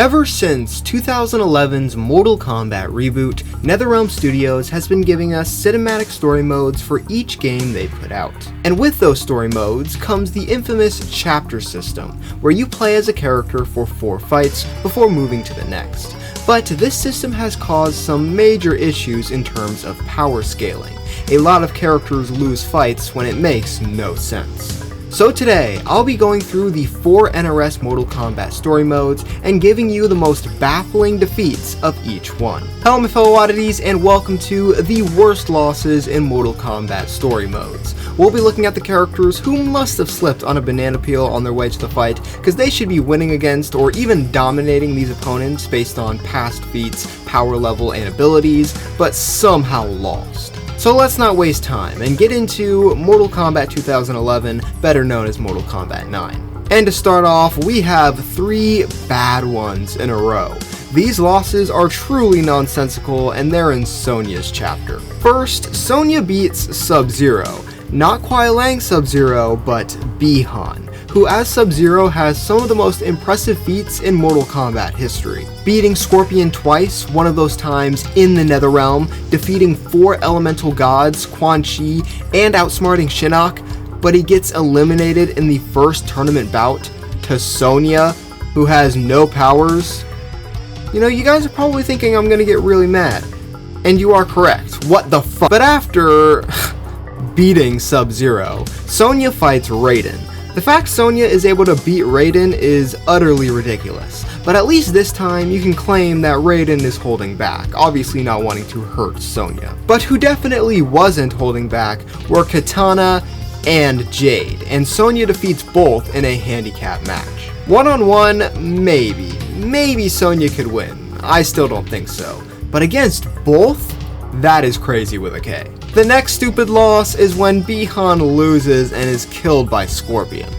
Ever since 2011's Mortal Kombat reboot, NetherRealm Studios has been giving us cinematic story modes for each game they put out. And with those story modes comes the infamous chapter system, where you play as a character for 4 fights before moving to the next. But this system has caused some major issues in terms of power scaling. A lot of characters lose fights when it makes no sense. So today, I'll be going through the 4 NRS Mortal Kombat story modes and giving you the most baffling defeats of each one. Hello my fellow oddities and welcome to the worst losses in Mortal Kombat story modes. We'll be looking at the characters who must have slipped on a banana peel on their way to the fight because they should be winning against or even dominating these opponents based on past feats, power level, and abilities, but somehow lost. So let's not waste time and get into Mortal Kombat 2011, better known as Mortal Kombat 9. And to start off, we have 3 bad ones in a row. These losses are truly nonsensical and they're in Sonya's chapter. First, Sonya beats Sub-Zero. Not Kuai Liang Sub-Zero, but Bi-Han, who as Sub-Zero has some of the most impressive feats in Mortal Kombat history. Beating Scorpion twice, one of those times in the NetherRealm, defeating 4 elemental gods, Quan Chi, and outsmarting Shinnok, but he gets eliminated in the first tournament bout to Sonya, who has no powers. You know, you guys are probably thinking I'm gonna get really mad. And you are correct. What the fuck? But after beating Sub-Zero, Sonya fights Raiden. The fact Sonya is able to beat Raiden is utterly ridiculous, but at least this time you can claim that Raiden is holding back, obviously not wanting to hurt Sonya. But who definitely wasn't holding back were Kitana and Jade, and Sonya defeats both in a handicap match. One-on-one, maybe Sonya could win. I still don't think so. But against both? That is crazy with a K. The next stupid loss is when Bi-Han loses and is killed by Scorpion.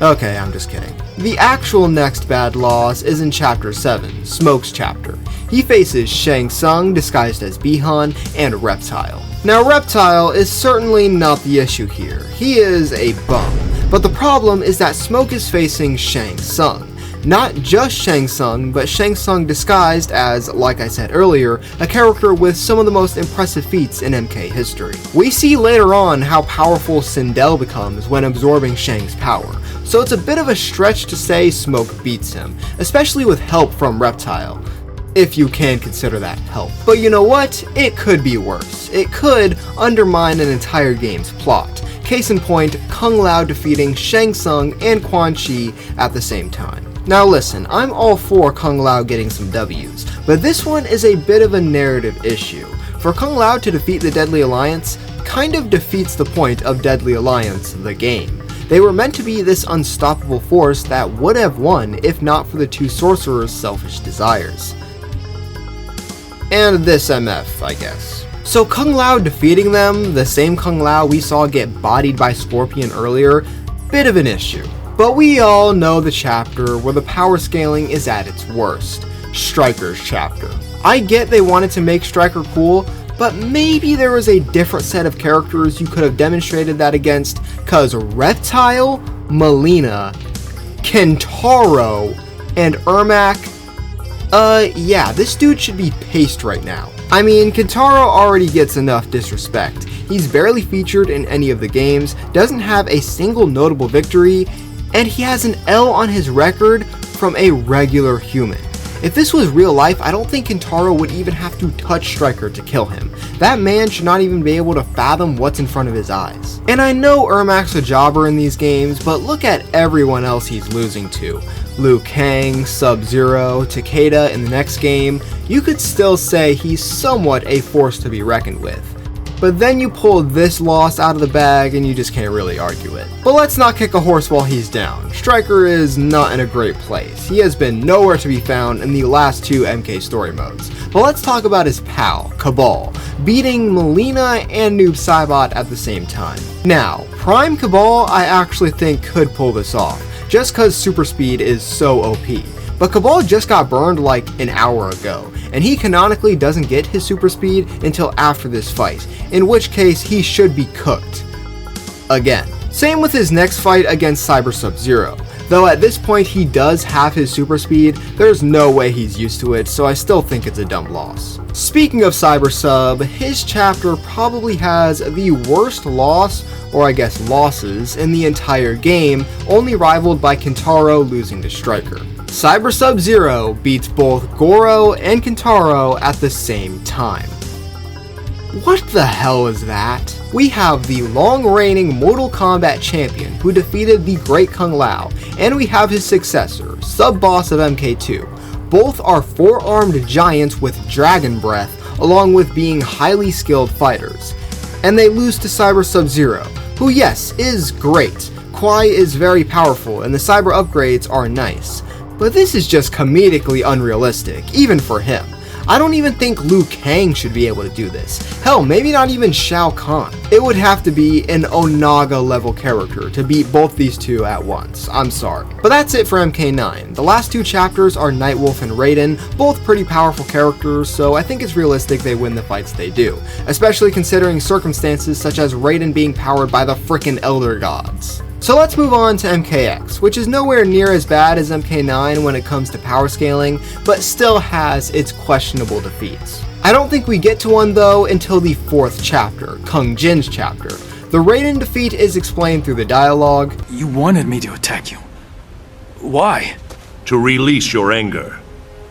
Okay, I'm just kidding. The actual next bad loss is in Chapter 7, Smoke's chapter. He faces Shang Tsung disguised as Bi-Han and Reptile. Now Reptile is certainly not the issue here. He is a bum. But the problem is that Smoke is facing Shang Tsung. Not just Shang Tsung, but Shang Tsung disguised as, like I said earlier, a character with some of the most impressive feats in MK history. We see later on how powerful Sindel becomes when absorbing Shang's power, so it's a bit of a stretch to say Smoke beats him, especially with help from Reptile. If you can consider that help. But you know what? It could be worse. It could undermine an entire game's plot. Case in point, Kung Lao defeating Shang Tsung and Quan Chi at the same time. Now listen, I'm all for Kung Lao getting some W's, but this one is a bit of a narrative issue. For Kung Lao to defeat the Deadly Alliance kind of defeats the point of Deadly Alliance, the game. They were meant to be this unstoppable force that would have won if not for the 2 sorcerers' selfish desires. And this MF, I guess. So Kung Lao defeating them, the same Kung Lao we saw get bodied by Scorpion earlier, bit of an issue. But we all know the chapter where the power scaling is at its worst, Stryker's chapter. I get they wanted to make Stryker cool, but maybe there was a different set of characters you could have demonstrated that against, cause Reptile, Mileena, Kintaro, and Ermac, yeah, this dude should be paced right now. I mean, Kintaro already gets enough disrespect. He's barely featured in any of the games, doesn't have a single notable victory, and he has an L on his record from a regular human. If this was real life, I don't think Kintaro would even have to touch Stryker to kill him. That man should not even be able to fathom what's in front of his eyes. And I know Ermac's a jobber in these games, but look at everyone else he's losing to. Liu Kang, Sub-Zero, Takeda in the next game. You could still say he's somewhat a force to be reckoned with. But then you pull this loss out of the bag and you just can't really argue it. But let's not kick a horse while he's down. Stryker is not in a great place. He has been nowhere to be found in the last 2 MK story modes. But let's talk about his pal, Kabal, beating Mileena and Noob Saibot at the same time. Now, Prime Kabal I actually think could pull this off, just cause super speed is so OP. But Kabal just got burned like an hour ago, and he canonically doesn't get his super speed until after this fight, in which case he should be cooked. Again. Same with his next fight against Cyber Sub-Zero. Though at this point he does have his super speed, there's no way he's used to it, so I still think it's a dumb loss. Speaking of Cyber Sub, his chapter probably has the worst loss, or I guess losses, in the entire game, only rivaled by Kintaro losing to Stryker. Cyber Sub-Zero beats both Goro and Kintaro at the same time. What the hell is that? We have the long-reigning Mortal Kombat champion who defeated the Great Kung Lao, and we have his successor, sub-boss of MK2. Both are four-armed giants with dragon breath, along with being highly skilled fighters. And they lose to Cyber Sub-Zero, who yes, is great. Kwai is very powerful, and the cyber upgrades are nice. But this is just comedically unrealistic, even for him. I don't even think Liu Kang should be able to do this. Hell, maybe not even Shao Kahn. It would have to be an Onaga level character to beat both these two at once. I'm sorry. But that's it for MK9. The last two chapters are Nightwolf and Raiden, both pretty powerful characters, so I think it's realistic they win the fights they do, especially considering circumstances such as Raiden being powered by the frickin' Elder Gods. So let's move on to MKX, which is nowhere near as bad as MK9 when it comes to power scaling, but still has its questionable defeats. I don't think we get to one though until the 4th chapter, Kung Jin's chapter. The Raiden defeat is explained through the dialogue. You wanted me to attack you. Why? To release your anger,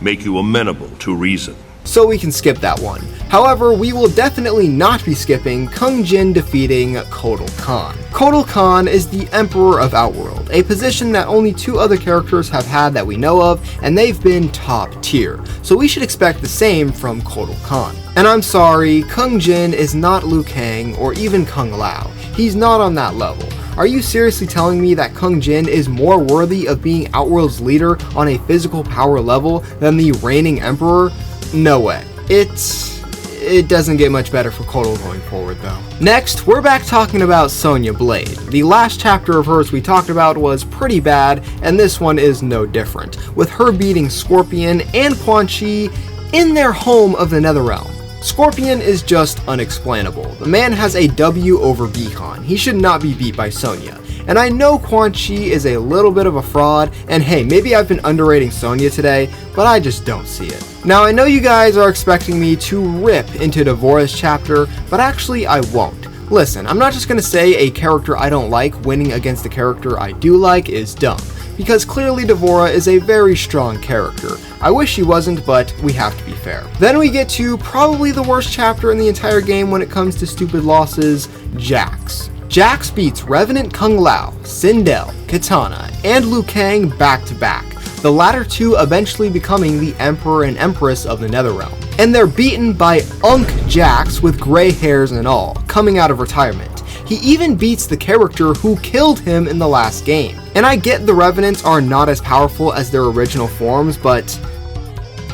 make you amenable to reason. So we can skip that one. However, we will definitely not be skipping Kung Jin defeating Kotal Khan. Kotal Khan is the Emperor of Outworld, a position that only 2 other characters have had that we know of, and they've been top tier, so we should expect the same from Kotal Khan. And I'm sorry, Kung Jin is not Liu Kang or even Kung Lao. He's not on that level. Are you seriously telling me that Kung Jin is more worthy of being Outworld's leader on a physical power level than the reigning Emperor? No way. It doesn't get much better for Kotal going forward though. Next, we're back talking about Sonya Blade. The last chapter of hers we talked about was pretty bad, and this one is no different, with her beating Scorpion and Quan Chi in their home of the NetherRealm. Scorpion is just unexplainable. The man has a W over Bihan. He should not be beat by Sonya. And I know Quan Chi is a little bit of a fraud, and hey, maybe I've been underrating Sonya today, but I just don't see it. Now I know you guys are expecting me to rip into Devora's chapter, but actually I won't. Listen, I'm not just gonna say a character I don't like winning against a character I do like is dumb, because clearly Devora is a very strong character. I wish she wasn't, but we have to be fair. Then we get to probably the worst chapter in the entire game when it comes to stupid losses, Jax. Jax beats Revenant Kung Lao, Sindel, Kitana, and Liu Kang back to back, the latter two eventually becoming the Emperor and Empress of the NetherRealm. And they're beaten by Unk Jax with gray hairs and all, coming out of retirement. He even beats the character who killed him in the last game. And I get the Revenants are not as powerful as their original forms, but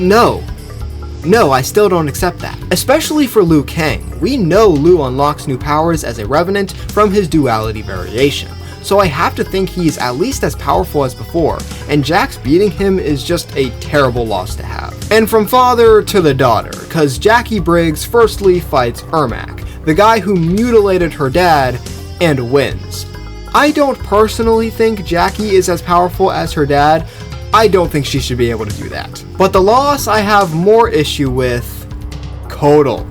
no, I still don't accept that. Especially for Liu Kang. We know Liu unlocks new powers as a Revenant from his duality variation, so I have to think he's at least as powerful as before, and Jax beating him is just a terrible loss to have. And from father to the daughter, cause Jackie Briggs firstly fights Ermac, the guy who mutilated her dad, and wins. I don't personally think Jackie is as powerful as her dad. I don't think she should be able to do that. But the loss I have more issue with, Kotal.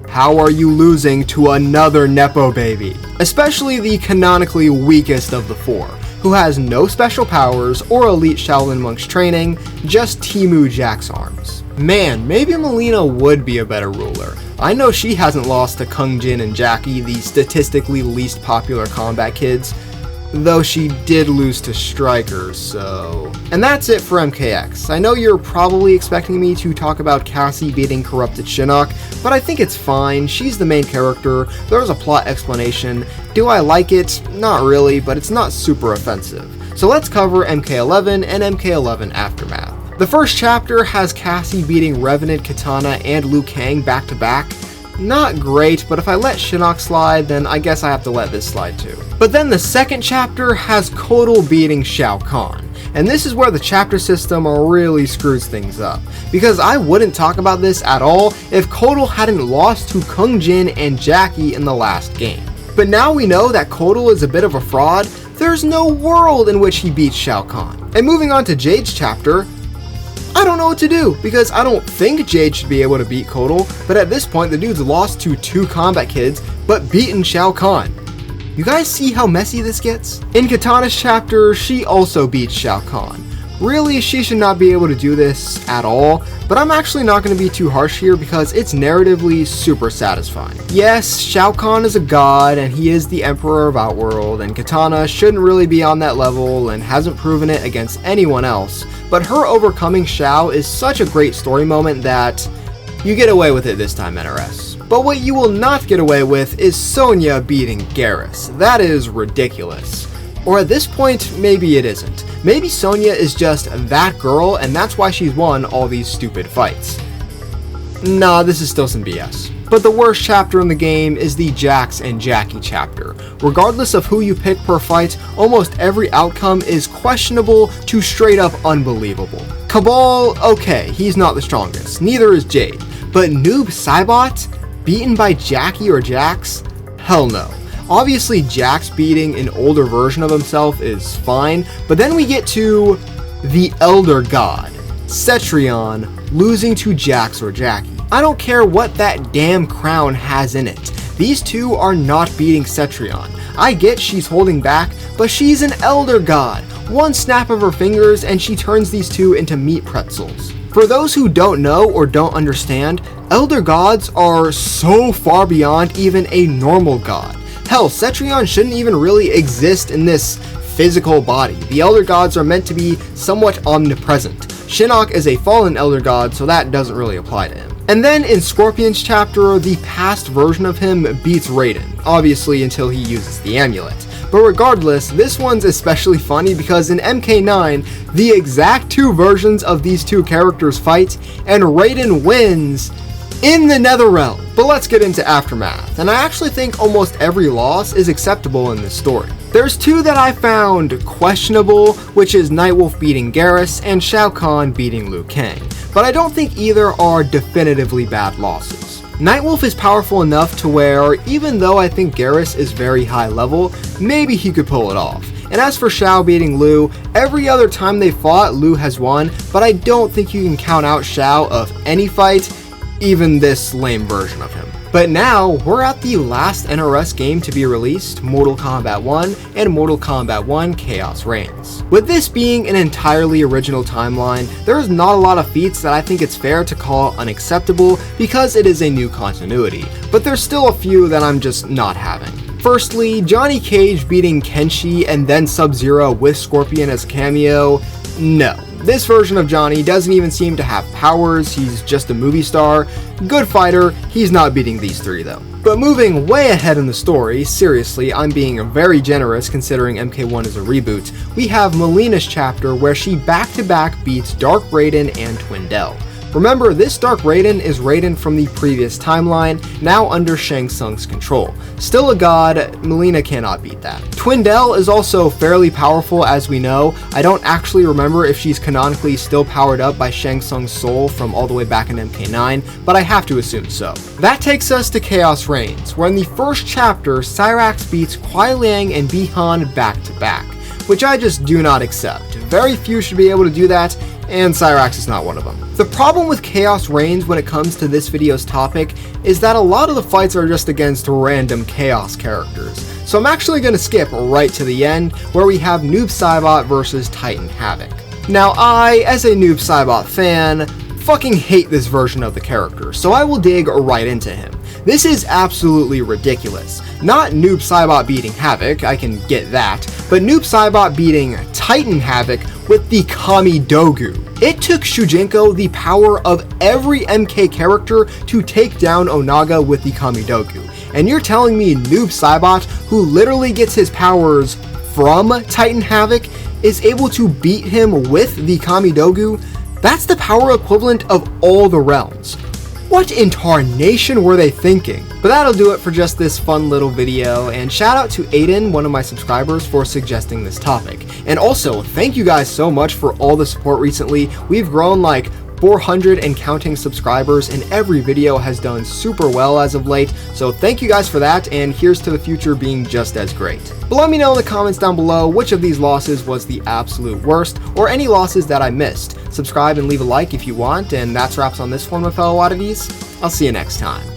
How are you losing to another Nepo baby? Especially the canonically weakest of the 4, who has no special powers or elite Shaolin monks training, just Timu Jax arms. Man, maybe Mileena would be a better ruler. I know she hasn't lost to Kung Jin and Jackie, the statistically least popular combat kids, though she did lose to Stryker, so... And that's it for MKX. I know you're probably expecting me to talk about Cassie beating corrupted Shinnok, but I think it's fine. She's the main character, there's a plot explanation. Do I like it? Not really, but it's not super offensive. So let's cover MK11 and MK11 Aftermath. The first chapter has Cassie beating Revenant, Kitana, and Liu Kang back to back. Not great, but if I let Shinnok slide, then I guess I have to let this slide too. But then the second chapter has Kotal beating Shao Kahn, and this is where the chapter system really screws things up, because I wouldn't talk about this at all if Kotal hadn't lost to Kung Jin and Jackie in the last game. But now we know that Kotal is a bit of a fraud, There's no world in which he beats Shao Kahn. And moving on to Jade's chapter, I don't know what to do, because I don't think Jade should be able to beat Kotal, but at this point the dude's lost to 2 combat kids, but beaten Shao Kahn. You guys see how messy this gets? In Katana's chapter, she also beats Shao Kahn. Really, she should not be able to do this at all, but I'm actually not going to be too harsh here because it's narratively super satisfying. Yes, Shao Kahn is a god and he is the Emperor of Outworld, and Katana shouldn't really be on that level and hasn't proven it against anyone else, but her overcoming Shao is such a great story moment that you get away with it this time, NRS. But what you will not get away with is Sonya beating Garrus. That is ridiculous. Or at this point, maybe it isn't. Maybe Sonya is just that girl and that's why she's won all these stupid fights. Nah, this is still some BS. But the worst chapter in the game is the Jax and Jackie chapter. Regardless of who you pick per fight, almost every outcome is questionable to straight up unbelievable. Cabal, okay, he's not the strongest, neither is Jade. But Noob Saibot, beaten by Jackie or Jax? Hell no. Obviously Jax beating an older version of himself is fine, but then we get to the Elder God, Cetrion, losing to Jax or Jackie. I don't care what that damn crown has in it. These two are not beating Cetrion. I get she's holding back, but she's an Elder God. One snap of her fingers and she turns these two into meat pretzels. For those who don't know or don't understand, Elder Gods are so far beyond even a normal god. Hell, Cetrion shouldn't even really exist in this physical body. The Elder Gods are meant to be somewhat omnipresent. Shinnok is a fallen Elder God, so that doesn't really apply to him. And then in Scorpion's chapter, the past version of him beats Raiden, obviously until he uses the amulet. But regardless, this one's especially funny because in MK9, the exact 2 versions of these 2 characters fight, and Raiden wins in the NetherRealm. But let's get into Aftermath, and I actually think almost every loss is acceptable in this story. There's 2 that I found questionable, which is Nightwolf beating Garrus and Shao Kahn beating Liu Kang, but I don't think either are definitively bad losses. Nightwolf is powerful enough to where, even though I think Garrus is very high level, maybe he could pull it off. And as for Shao beating Liu, every other time they fought, Liu has won, but I don't think you can count out Shao of any fight, even this lame version of him. But now, we're at the last NRS game to be released, Mortal Kombat 1 and Mortal Kombat 1 Khaos Reigns. With this being an entirely original timeline, there's not a lot of feats that I think it's fair to call unacceptable because it is a new continuity, but there's still a few that I'm just not having. Firstly, Johnny Cage beating Kenshi and then Sub-Zero with Scorpion as a cameo, no. This version of Johnny doesn't even seem to have powers, he's just a movie star. Good fighter, he's not beating these 3 though. But moving way ahead in the story, seriously, I'm being very generous considering MK1 is a reboot, we have Mileena's chapter where she back-to-back beats Dark Raiden and Twindell. Remember, this Dark Raiden is Raiden from the previous timeline, now under Shang Tsung's control. Still a god, Mileena cannot beat that. Twindell is also fairly powerful as we know. I don't actually remember if she's canonically still powered up by Shang Tsung's soul from all the way back in MK9, but I have to assume so. That takes us to Khaos Reigns, where in the first chapter, Cyrax beats Kuai Liang and Bi-Han back to back, which I just do not accept. Very few should be able to do that, and Cyrax is not one of them. The problem with Khaos Reigns when it comes to this video's topic is that a lot of the fights are just against random Chaos characters, so I'm actually going to skip right to the end where we have Noob Saibot versus Titan Havoc. Now I, as a Noob Saibot fan, fucking hate this version of the character, so I will dig right into him. This is absolutely ridiculous. Not Noob Saibot beating Havoc, I can get that, but Noob Saibot beating Titan Havoc with the Kami Dogu. It took Shujinko the power of every MK character to take down Onaga with the Kami Dogu. And you're telling me Noob Saibot, who literally gets his powers from Titan Havoc, is able to beat him with the Kami Dogu? That's the power equivalent of all the realms. What in tarnation were they thinking? But that'll do it for just this fun little video, and shout out to Aiden, one of my subscribers, for suggesting this topic. And also, thank you guys so much for all the support recently. We've grown like 400 and counting subscribers, and every video has done super well as of late, so thank you guys for that, and here's to the future being just as great. But let me know in the comments down below which of these losses was the absolute worst, or any losses that I missed. Subscribe and leave a like if you want, and that's wraps on this one, my fellow oddities. I'll see you next time.